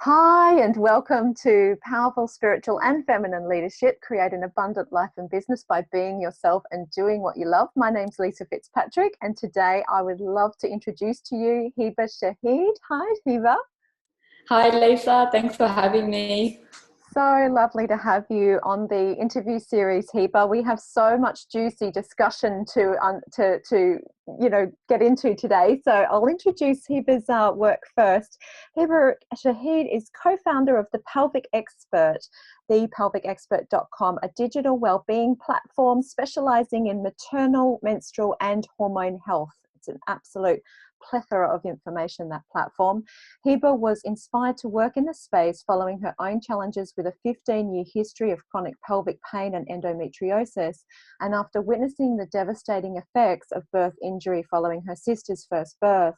Hi, and welcome to Powerful Spiritual and Feminine Leadership. Create an abundant life and business by being yourself and doing what you love. My name's Lisa Fitzpatrick, and today I would love to introduce to you Heba Shaheed. Hi, Heba. Hi, Lisa. Thanks for having me. So lovely to have you on the interview series, Heba. We have so much juicy discussion to get into today. So I'll introduce Heba's work first. Heba Shaheed is co-founder of the Pelvic Expert, thepelvichexpert.com, a digital wellbeing platform specializing in maternal, menstrual, and hormone health. It's an absolute plethora of information, that platform. Heba was inspired to work in the space following her own challenges with a 15-year history of chronic pelvic pain and endometriosis, and after witnessing the devastating effects of birth injury following her sister's first birth.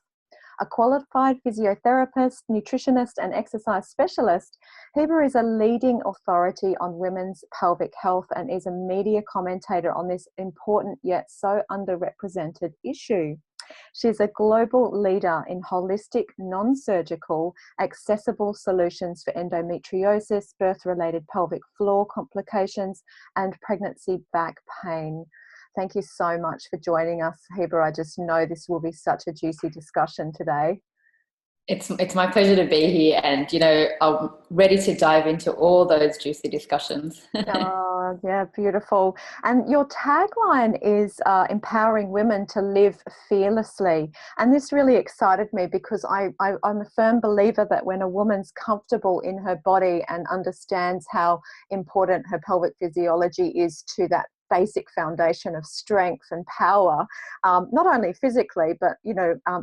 A qualified physiotherapist, nutritionist, and exercise specialist, Heba is a leading authority on women's pelvic health and is a media commentator on this important yet so underrepresented issue. She's a global leader in holistic, non-surgical, accessible solutions for endometriosis, birth-related pelvic floor complications, and pregnancy back pain. Thank you so much for joining us, Heba. I just know this will be such a juicy discussion today. It's my pleasure to be here, and I'm ready to dive into all those juicy discussions. Oh, yeah, beautiful. And your tagline is empowering women to live fearlessly. And this really excited me because I'm a firm believer that when a woman's comfortable in her body and understands how important her pelvic physiology is to that basic foundation of strength and power, not only physically, but,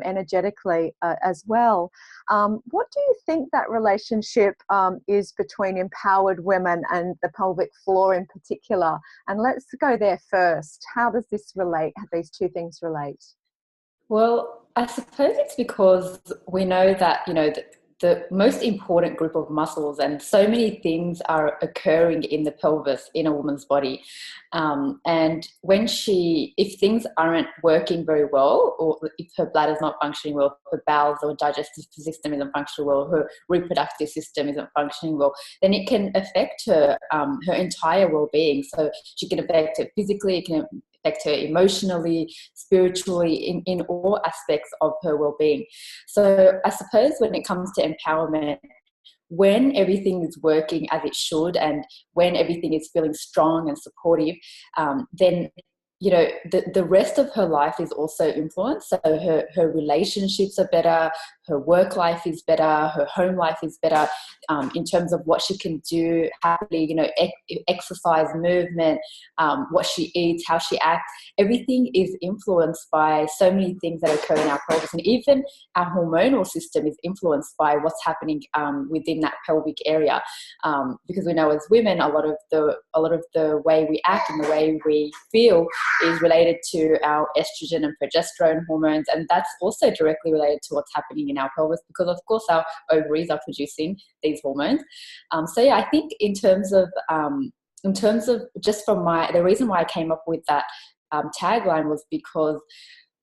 energetically as well. What do you think that relationship is between empowered women and the pelvic floor in particular? And let's go there first. How does this relate? How these two things relate? Well, I suppose it's because we know that, the most important group of muscles, and so many things are occurring in the pelvis in a woman's body. And if things aren't working very well, or if her bladder's not functioning well, her bowels or digestive system isn't functioning well, her reproductive system isn't functioning well, then it can affect her entire well-being. So she can affect it physically, it can affect her emotionally, spiritually, in all aspects of her well-being. So I suppose when it comes to empowerment, when everything is working as it should and when everything is feeling strong and supportive, then the rest of her life is also influenced. So her relationships are better, her work life is better, her home life is better, in terms of what she can do happily, exercise, movement, what she eats, how she acts. Everything is influenced by so many things that occur in our pelvis, and even our hormonal system is influenced by what's happening within that pelvic area. Because we know as women, a lot of the way we act and the way we feel is related to our estrogen and progesterone hormones, and that's also directly related to what's happening in our pelvis, because of course our ovaries are producing these hormones. I think in terms of just from the reason why I came up with that tagline was because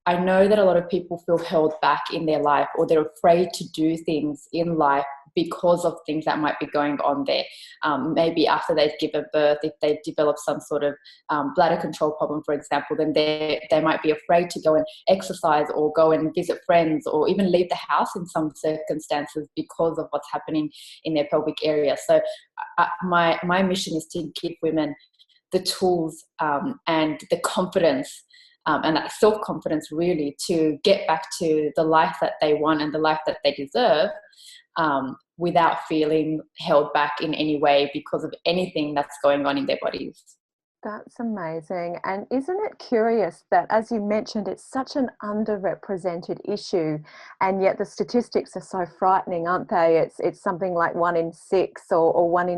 I know that a lot of people feel held back in their life, or they're afraid to do things in life because of things that might be going on there. Maybe after they've given birth, if they've developed some sort of bladder control problem, for example, then they might be afraid to go and exercise or go and visit friends or even leave the house in some circumstances because of what's happening in their pelvic area. So my mission is to give women the tools and the confidence and that self-confidence really to get back to the life that they want and the life that they deserve, without feeling held back in any way because of anything that's going on in their bodies. That's amazing. And isn't it curious that, as you mentioned, it's such an underrepresented issue, and yet the statistics are so frightening, aren't they? It's something like 1 in 6 or 1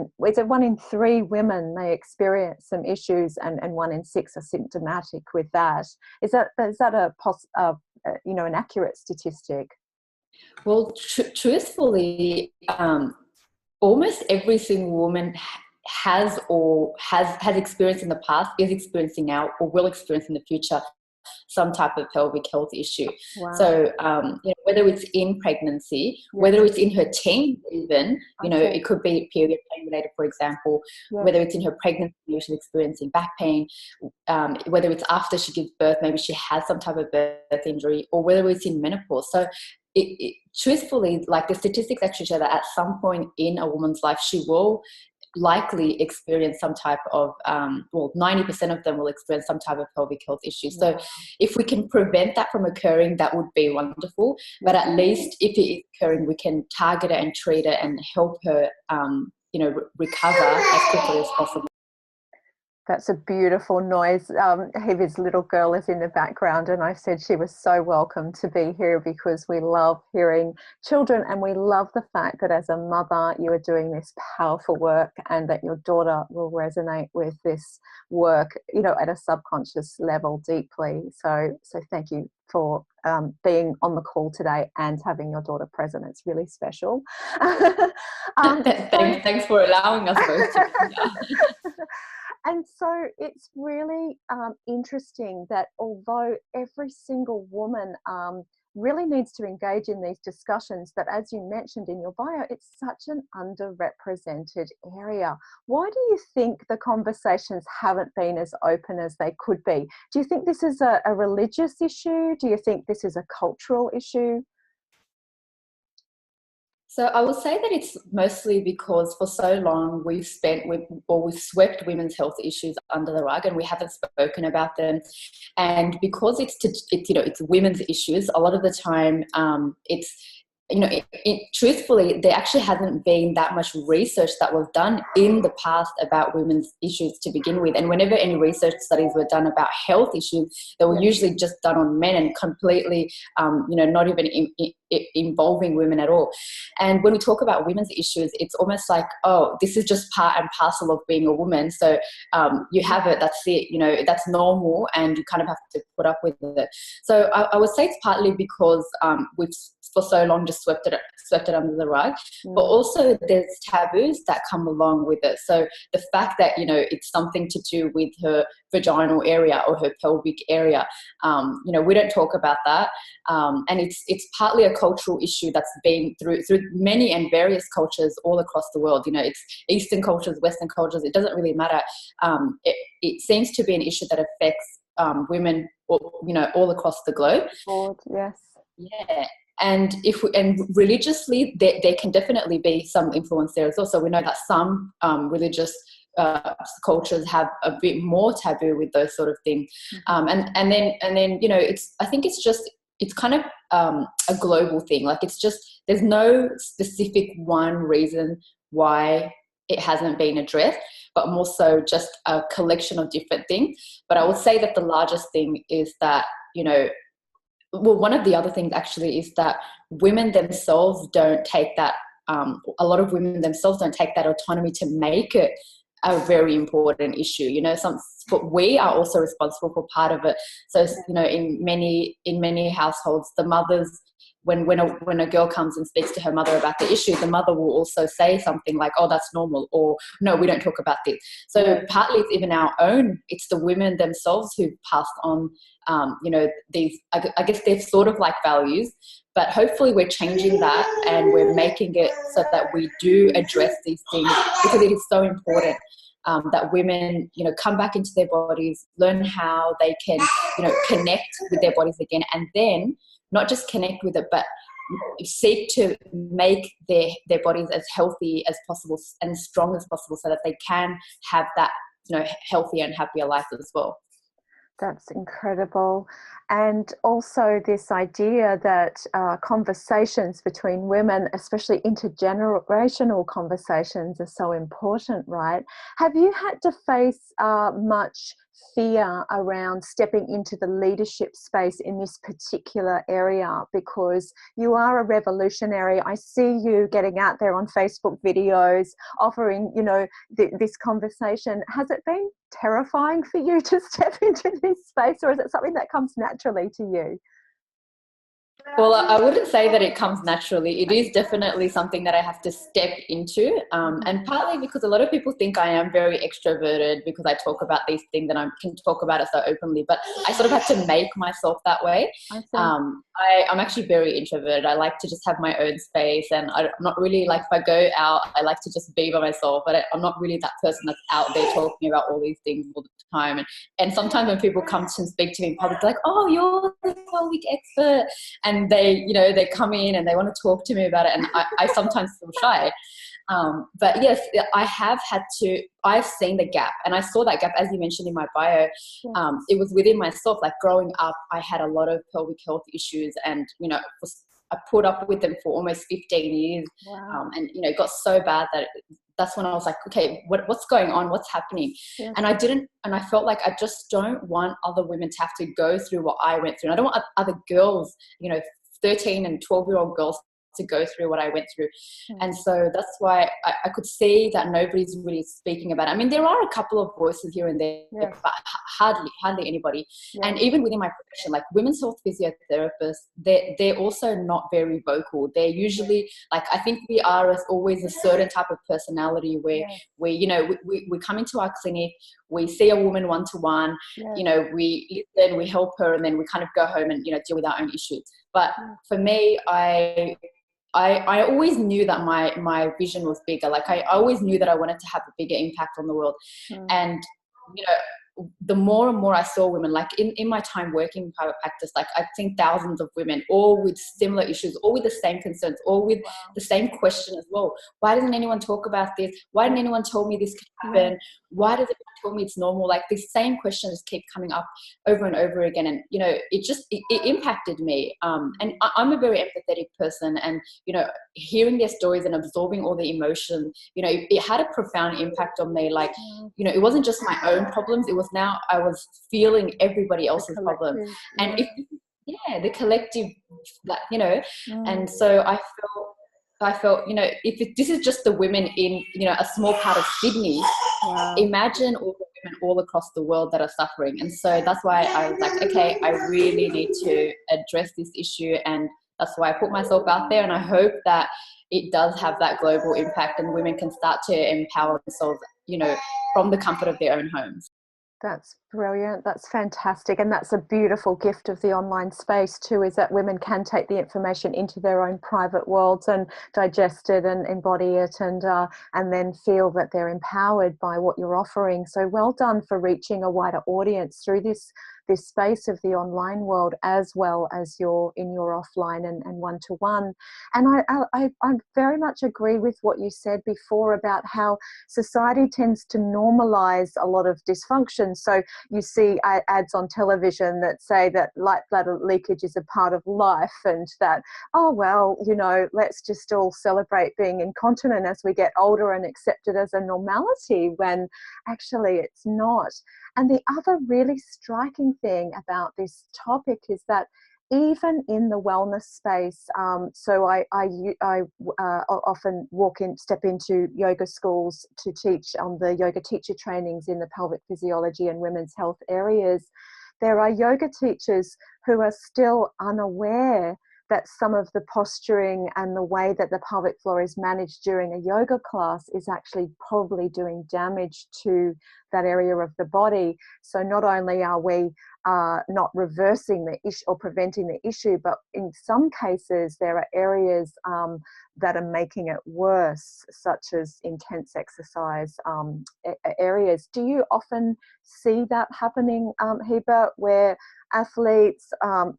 in 3 women may experience some issues, and 1 in 6 are symptomatic with that. Is that an accurate statistic? Well, truthfully, almost every single woman has experienced in the past, is experiencing now, or will experience in the future some type of pelvic health issue. Wow. So, whether it's in pregnancy, whether it's in her teens even, it could be period pain related, for example, whether it's in her pregnancy, she's experiencing back pain, whether it's after she gives birth, maybe she has some type of birth injury, or whether it's in menopause. So truthfully, like the statistics actually show that at some point in a woman's life, she will likely experience some type of 90% of them will experience some type of pelvic health issue. So if we can prevent that from occurring, that would be wonderful. But at least if it is occurring, we can target it and treat it and help her recover as quickly as possible. That's a beautiful noise. Heba's little girl is in the background, and I said she was so welcome to be here because we love hearing children, and we love the fact that as a mother you are doing this powerful work and that your daughter will resonate with this work, at a subconscious level deeply. So thank you for being on the call today and having your daughter present. It's really special. Thanks for allowing us both to. And so it's really interesting that although every single woman really needs to engage in these discussions, that as you mentioned in your bio, it's such an underrepresented area. Why do you think the conversations haven't been as open as they could be? Do you think this is a religious issue? Do you think this is a cultural issue? So I will say that it's mostly because for so long we've swept women's health issues under the rug and we haven't spoken about them. And because it's women's issues, a lot of the time truthfully, there actually hasn't been that much research that was done in the past about women's issues to begin with. And whenever any research studies were done about health issues, they were usually just done on men and completely, not even involving women at all. And when we talk about women's issues, it's almost like, oh, this is just part and parcel of being a woman. So you have it, that's it, that's normal, and you kind of have to put up with it. So I would say it's partly because we've for so long just swept it under the rug, but also there's taboos that come along with it. So the fact that it's something to do with her vaginal area or her pelvic area, we don't talk about that, and it's partly a cultural issue that's been through many and various cultures all across the world. It's Eastern cultures, Western cultures, it doesn't really matter. It seems to be an issue that affects women all across the globe. Yes. Yeah. And religiously, there can definitely be some influence there as well. So we know that some religious cultures have a bit more taboo with those sort of things. And then I think it's kind of a global thing. Like it's just, there's no specific one reason why it hasn't been addressed, but more so just a collection of different things. But I would say that the largest thing is that, one of the other things actually is that women themselves don't take that, a lot of women themselves don't take that autonomy to make it a very important issue. But we are also responsible for part of it. So, in many households, the mothers, when a girl comes and speaks to her mother about the issue, the mother will also say something like, oh, that's normal, or no, we don't talk about this. So partly it's even it's the women themselves who've passed on, these, I guess they're sort of like values, but hopefully we're changing that and we're making it so that we do address these things, because it is so important. That women, come back into their bodies, learn how they can, connect with their bodies again, and then not just connect with it, but seek to make their bodies as healthy as possible and strong as possible so that they can have that, healthier and happier life as well. That's incredible. And also this idea that conversations between women, especially intergenerational conversations, are so important, right? Have you had to face much fear around stepping into the leadership space in this particular area? Because you are a revolutionary. I see you getting out there on Facebook videos, offering, this conversation. Has it been terrifying for you to step into this space, or is it something that comes naturally to you? Well, I wouldn't say that it comes naturally. It is definitely something that I have to step into. And partly because a lot of people think I am very extroverted because I talk about these things and I can talk about it so openly, but I sort of have to make myself that way. I'm actually very introverted. I like to just have my own space, and I'm not really like, if I go out, I like to just be by myself, but I'm not really that person that's out there talking about all these things all the time. And sometimes when people come to speak to me in public, they're like, oh, you're the pelvic expert. And they come in and they want to talk to me about it. And I sometimes feel shy. But yes, I've seen the gap, and I saw that gap, as you mentioned in my bio. It was within myself. Like growing up, I had a lot of pelvic health issues, and, I put up with them for almost 15 years. Wow. And, it got so bad that that's when I was like, okay, what's going on? What's happening? Yes. And I felt like I just don't want other women to have to go through what I went through. And I don't want other girls, 13 and 12-year-old girls to go through what I went through. And so that's why I could see that nobody's really speaking about it. I mean, there are a couple of voices here and there, but hardly anybody. And even within my profession, like women's health physiotherapists, they're also not very vocal. They're usually like, I think we are always a certain type of personality where we come into our clinic, we see a woman one-to-one, we listen, we help her, and then we kind of go home and, deal with our own issues. But for me, I always knew that my vision was bigger. Like I always knew that I wanted to have a bigger impact on the world. And, the more and more I saw women, like in my time working in private practice, like I've seen thousands of women, all with similar issues, all with the same concerns, all with the same question as well. Why doesn't anyone talk about this? Why didn't anyone tell me this could happen? Why does everyone tell me it's normal? Like these same questions keep coming up over and over again. And, it impacted me. And I'm a very empathetic person, and, hearing their stories and absorbing all the emotion, it had a profound impact on me. Like, it wasn't just my own problems. It was now I was feeling everybody else's problems. And the collective, and so I felt, if this is just the women in, a small part of Sydney, imagine all the women all across the world that are suffering. And so that's why I was like, okay, I really need to address this issue. And that's why I put myself out there. And I hope that it does have that global impact and women can start to empower themselves, from the comfort of their own homes. That's brilliant. That's fantastic. And that's a beautiful gift of the online space too, is that women can take the information into their own private worlds and digest it and embody it, and then feel that they're empowered by what you're offering. So well done for reaching a wider audience through this space of the online world, as well as in your offline and one-to-one. And I very much agree with what you said before about how society tends to normalize a lot of dysfunction. So you see ads on television that say that light bladder leakage is a part of life, and that, oh, well, let's just all celebrate being incontinent as we get older and accept it as a normality, when actually it's not. And the other really striking thing about this topic is that even in the wellness space, so I often step into yoga schools to teach on the yoga teacher trainings in the pelvic physiology and women's health areas. There are yoga teachers who are still unaware that some of the posturing and the way that the pelvic floor is managed during a yoga class is actually probably doing damage to that area of the body. So not only are we not reversing the issue or preventing the issue, but in some cases there are areas that are making it worse, such as intense exercise areas. Do you often see that happening, Heba, where athletes,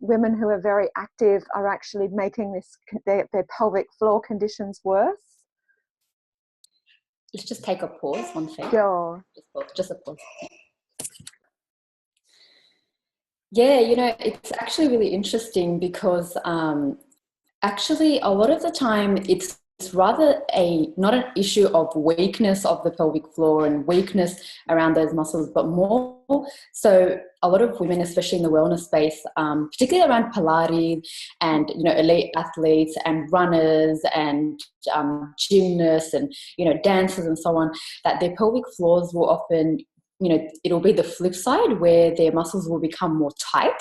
women who are very active, are actually making their pelvic floor conditions worse? Let's just take a pause, one second. Sure. Just a pause. Yeah, it's actually really interesting because actually a lot of the time it's rather not an issue of weakness of the pelvic floor and weakness around those muscles, but more so a lot of women, especially in the wellness space, particularly around Pilates and, elite athletes and runners and gymnasts and, dancers and so on, that their pelvic floors will often it'll be the flip side where their muscles will become more tight.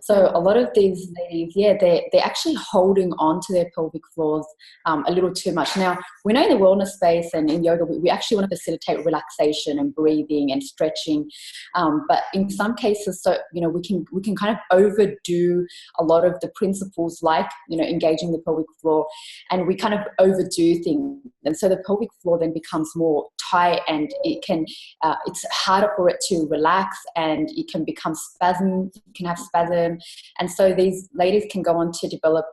So a lot of these ladies, they're actually holding on to their pelvic floors a little too much. Now, we know in the wellness space and in yoga, we actually want to facilitate relaxation and breathing and stretching. But in some cases, we can kind of overdo a lot of the principles, like, engaging the pelvic floor, and we kind of overdo things. And so the pelvic floor then becomes more tight, and it's harder for it to relax, and it can become spasm. You can have spasm. And so these ladies can go on to develop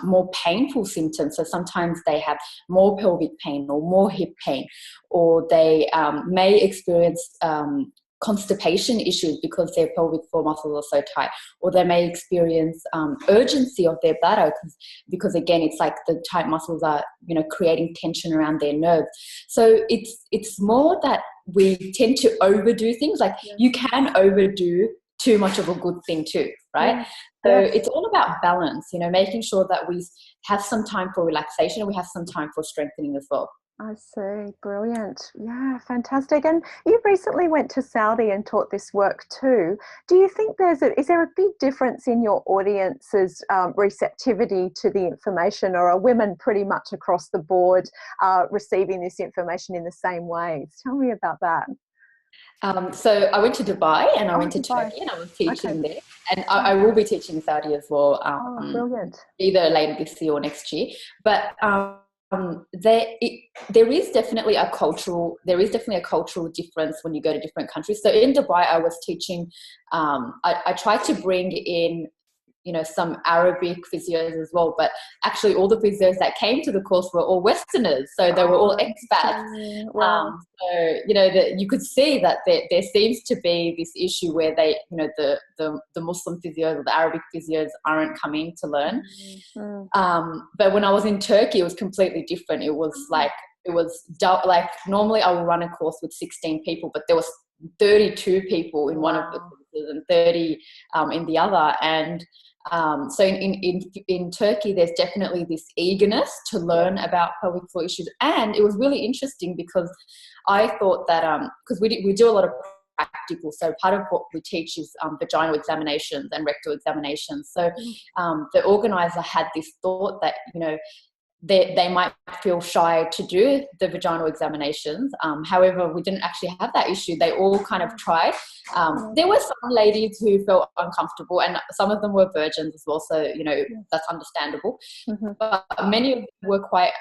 more painful symptoms. So sometimes they have more pelvic pain or more hip pain, or they may experience constipation issues because their pelvic floor muscles are so tight, or they may experience urgency of their bladder because again, it's like the tight muscles are creating tension around their nerves. So it's more that we tend to overdo things. Like, you can overdo too much of a good thing too, right? So it's all about balance, making sure that we have some time for relaxation and we have some time for strengthening as well. I see. Brilliant. Yeah, fantastic. And you recently went to Saudi and taught this work too. Do you think is there a big difference in your audience's receptivity to the information, or are women pretty much across the board receiving this information in the same ways? Tell me about that. So I went to Dubai and I went to Turkey, and I was teaching there. And I will be teaching Saudi as well, brilliant. Either later this year or next year. But there is definitely a cultural difference when you go to different countries. So in Dubai, I was teaching. I tried to bring in some Arabic physios as well, but actually all the physios that came to the course were all Westerners, so they were all expats. Wow. So that you could see that there seems to be this issue where they, the Muslim physios or the Arabic physios aren't coming to learn. But when I was in Turkey, it was completely different. It was like normally I will run a course with 16 people, but there was 32 people in one of the courses and 30 in the other. And so in Turkey, there's definitely this eagerness to learn about pelvic floor issues. And it was really interesting because I thought that because we do a lot of practical, so part of what we teach is vaginal examinations and rectal examinations. So the organizer had this thought that they might feel shy to do the vaginal examinations. However, we didn't actually have that issue. They all kind of tried. There were some ladies who felt uncomfortable, and some of them were virgins as well, so that's understandable. But many of them were quite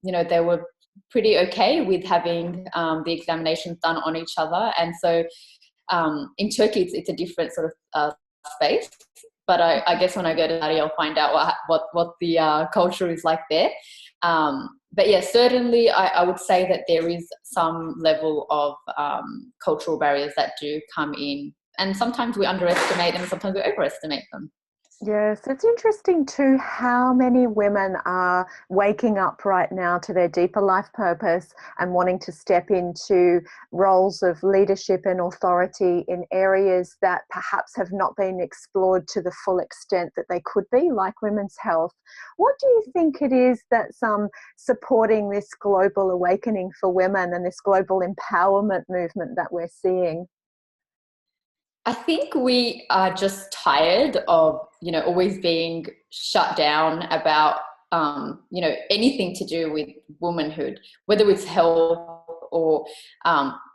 they were pretty okay with having the examinations done on each other. And so in Turkey, it's a different sort of space. But I guess when I go to Saudi, I'll find out what the culture is like there. But yeah, certainly I would say that there is some level of cultural barriers that do come in. And sometimes we underestimate them and sometimes we overestimate them. Yes, it's interesting too how many women are waking up right now to their deeper life purpose and wanting to step into roles of leadership and authority in areas that perhaps have not been explored to the full extent that they could be, like women's health. What do you think it is that's supporting this global awakening for women and this global empowerment movement that we're seeing? I think we are just tired of, always being shut down about, anything to do with womanhood, whether it's health or,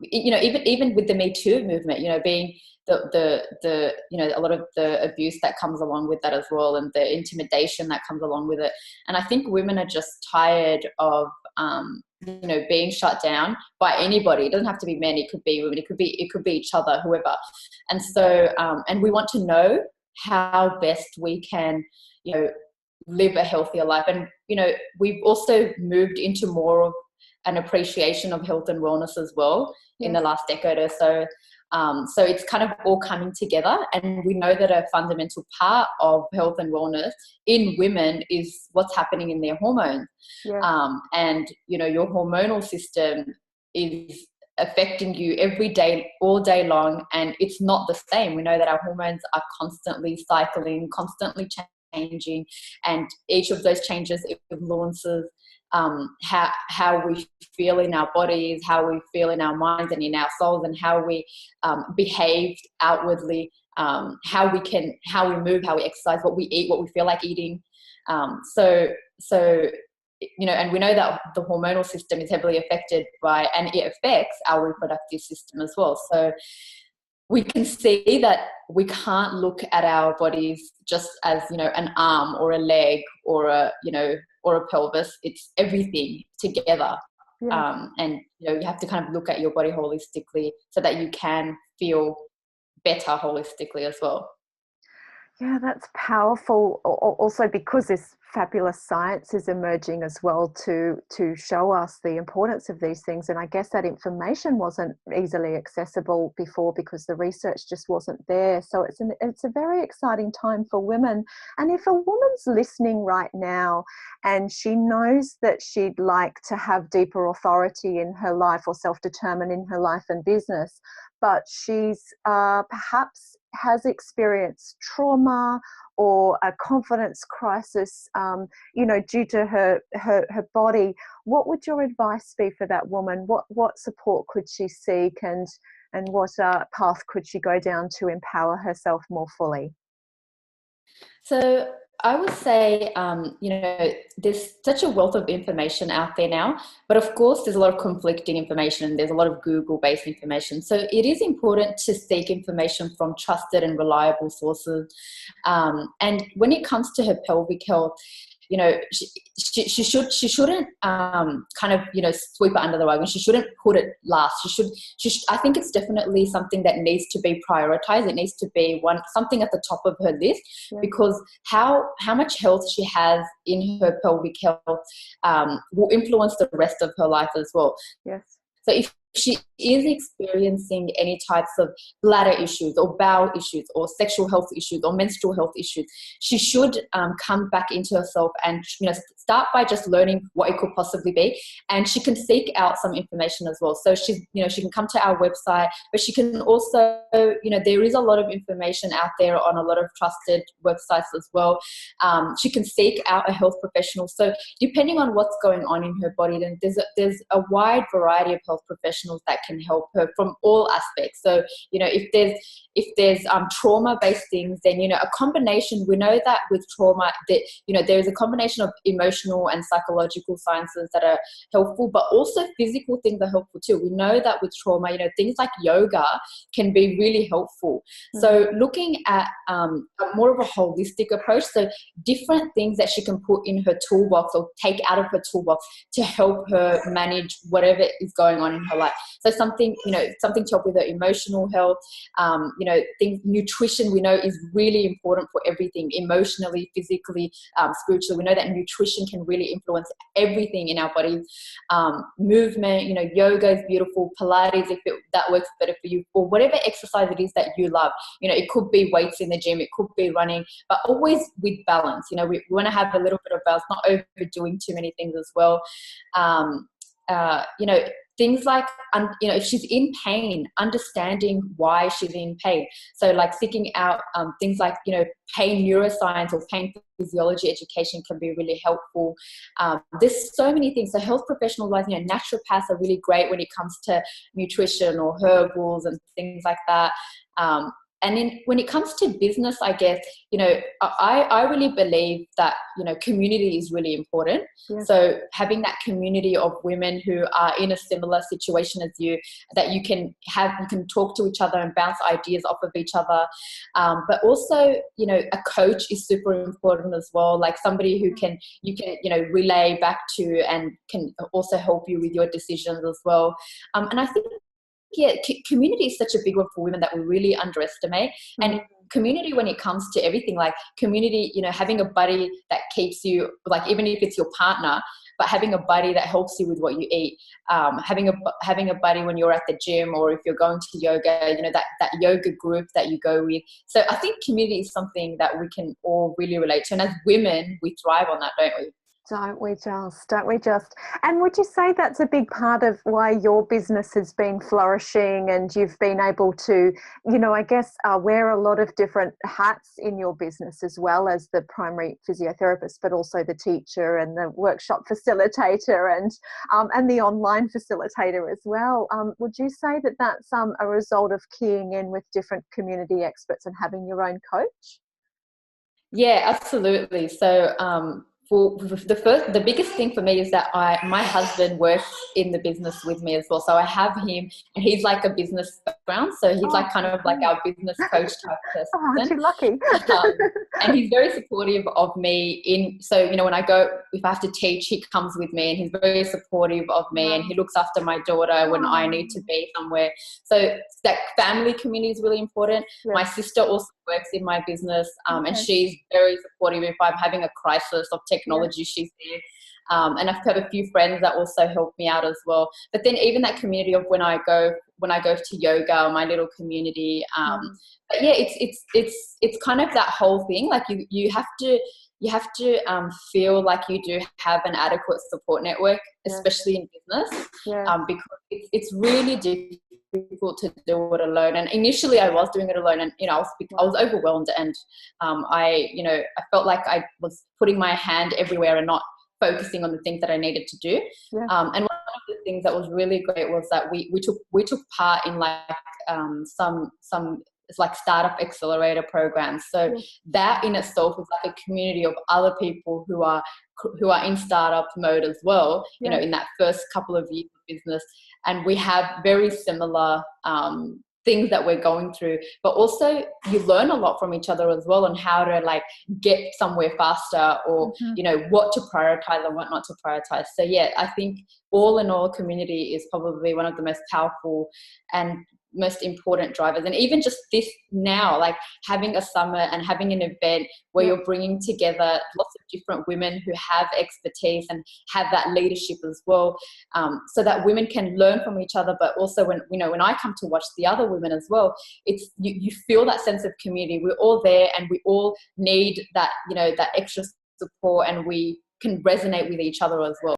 even with the Me Too movement, being the a lot of the abuse that comes along with that as well, and the intimidation that comes along with it. And I think women are just tired of, being shut down by anybody. It doesn't have to be men. It could be women. It could be each other, whoever. And so, and we want to know how best we can, live a healthier life. And, we've also moved into more of an appreciation of health and wellness as well in the last decade or so. So it's kind of all coming together, and we know that a fundamental part of health and wellness in women is what's happening in their hormones. And, your hormonal system is affecting you every day, all day long, and it's not the same. We know that our hormones are constantly cycling, constantly changing, and each of those changes influences how we feel in our bodies, how we feel in our minds and in our souls, and how we behave outwardly, how we move, how we exercise, what we eat, what we feel like eating. So and we know that the hormonal system is heavily affected by, and it affects our reproductive system as well. So we can see that we can't look at our bodies just as, an arm or a leg or a pelvis. It's everything together. Yeah. And you have to kind of look at your body holistically so that you can feel better holistically as well. Yeah, that's powerful. Also, because this fabulous science is emerging as well to show us the importance of these things. And I guess that information wasn't easily accessible before because the research just wasn't there. So it's a very exciting time for women. And if a woman's listening right now and she knows that she'd like to have deeper authority in her life or self-determine in her life and business, but she's perhaps has experienced trauma or a confidence crisis, due to her body, what would your advice be for that woman? What support could she seek, and what path could she go down to empower herself more fully? So I would say, there's such a wealth of information out there now, but of course there's a lot of conflicting information. There's a lot of Google-based information. So it is important to seek information from trusted and reliable sources. And when it comes to her pelvic health, she shouldn't sweep it under the rug, and she shouldn't put it last. I think it's definitely something that needs to be prioritized. It needs to be something at the top of her list, because how much health she has in her pelvic health will influence the rest of her life as well. Yes. So if she is experiencing any types of bladder issues or bowel issues or sexual health issues or menstrual health issues, she should come back into herself and start by just learning what it could possibly be. And she can seek out some information as well. So she can come to our website, but she can also, there is a lot of information out there on a lot of trusted websites as well. She can seek out a health professional. So depending on what's going on in her body, then there's a wide variety of health professionals that can help her from all aspects. So if there's trauma-based things, then a combination. We know that with trauma, that there's a combination of emotional and psychological sciences that are helpful, but also physical things are helpful too. We know that with trauma, things like yoga can be really helpful. Mm-hmm. So looking at more of a holistic approach, so different things that she can put in her toolbox or take out of her toolbox to help her manage whatever is going on in her life. So something to help with her emotional health, nutrition we know is really important for everything, emotionally, physically, spiritually. We know that nutrition can really influence everything in our bodies. Movement, yoga is beautiful, Pilates, if that works better for you, or whatever exercise it is that you love. It could be weights in the gym, it could be running, but always with balance. We want to have a little bit of balance, not overdoing too many things as well. Things like, if she's in pain, understanding why she's in pain. So like seeking out things like, pain neuroscience or pain physiology education can be really helpful. There's so many things. So health professionals, like, naturopaths are really great when it comes to nutrition or herbals and things like that. And then when it comes to business, I guess, I really believe that, community is really important. Yeah. So having that community of women who are in a similar situation as you, that you can talk to each other and bounce ideas off of each other. But also, a coach is super important as well. Like somebody who you can relay back to and can also help you with your decisions as well. And I think, community is such a big one for women that we really underestimate. Mm-hmm. And community, when it comes to everything, like community, having a buddy that keeps you, like even if it's your partner, but having a buddy that helps you with what you eat, having a buddy when you're at the gym, or if you're going to yoga, that yoga group that you go with. So I think community is something that we can all really relate to. And as women, we thrive on that, don't we? Don't we just? Don't we just? And would you say that's a big part of why your business has been flourishing and you've been able to, I guess, wear a lot of different hats in your business, as well as the primary physiotherapist, but also the teacher and the workshop facilitator and the online facilitator as well. Would you say that that's a result of keying in with different community experts and having your own coach? Yeah, absolutely. So for the biggest thing for me is that my husband works in the business with me as well. So I have him, and he's like a business background. So he's like kind of like our business coach type person. Oh, aren't you lucky? And he's very supportive of me so, when I go, if I have to teach, he comes with me, and he's very supportive of me, and he looks after my daughter when I need to be somewhere. So that family community is really important. Yes. My sister also works in my business, and she's very supportive. If I'm having a crisis of technology, she's there. And I've got a few friends that also help me out as well. But then even that community of when I go to yoga, my little community. But yeah, it's kind of that whole thing. Like you have to feel like you do have an adequate support network, especially in business, because it's really difficult to do it alone. And initially I was doing it alone, and I was overwhelmed, and I felt like I was putting my hand everywhere and not focusing on the things that I needed to do. And one of the things that was really great was that we took part in like some it's like startup accelerator programs. So that in itself is like a community of other people who are in startup mode as well, in that first couple of years of business. And we have very similar things that we're going through, but also you learn a lot from each other as well on how to like get somewhere faster, or what to prioritize and what not to prioritize. So yeah, I think all in all, community is probably one of the most powerful and most important drivers. And even just this now, like having a summit and having an event where you're bringing together lots of different women who have expertise and have that leadership as well, so that women can learn from each other. But also when I come to watch the other women as well, it's you feel that sense of community. We're all there, and we all need that that extra support, and we can resonate with each other as well.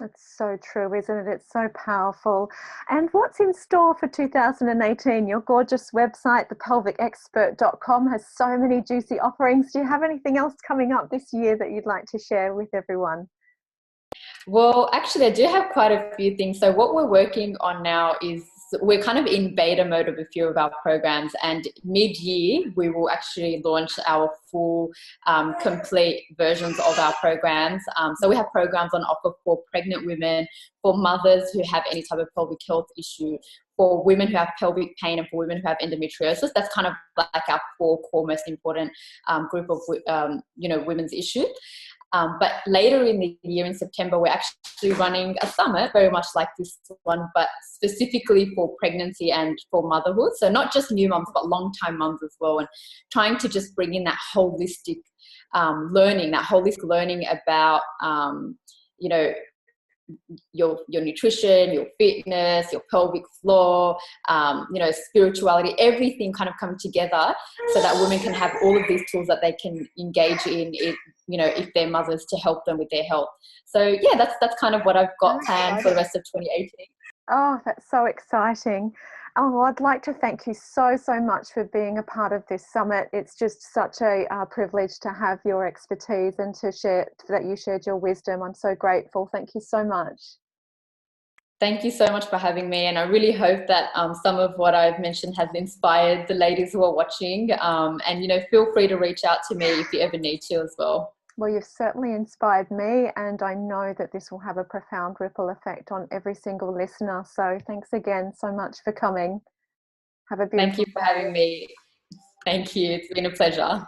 It's so true, isn't it? It's so powerful. And what's in store for 2018? Your gorgeous website, thepelvichexpert.com, has so many juicy offerings. Do you have anything else coming up this year that you'd like to share with everyone? Well, actually, I do have quite a few things. So what we're working on now is we're kind of in beta mode of a few of our programs, and mid-year we will actually launch our full complete versions of our programs. So we have programs on offer for pregnant women, for mothers who have any type of pelvic health issue, for women who have pelvic pain, and for women who have endometriosis. That's kind of like our four core most important group of women's issues. But later in the year, in September, we're actually running a summit very much like this one, but specifically for pregnancy and for motherhood. So not just new mums, but long-time mums as well, and trying to just bring in that holistic learning about, your nutrition, your fitness, your pelvic floor, spirituality, everything kind of come together so that women can have all of these tools that they can engage in if they're mothers, to help them with their health. So yeah, that's kind of what I've got planned for the rest of 2018. Oh, that's so exciting. Oh, well, I'd like to thank you so much for being a part of this summit. It's just such a privilege to have your expertise and that you shared your wisdom. I'm so grateful. Thank you so much. Thank you so much for having me, and I really hope that some of what I've mentioned has inspired the ladies who are watching, and feel free to reach out to me if you ever need to as well. Well, you've certainly inspired me, and I know that this will have a profound ripple effect on every single listener. So thanks again so much for coming. Have a beautiful day. Thank you for having me. Thank you. It's been a pleasure.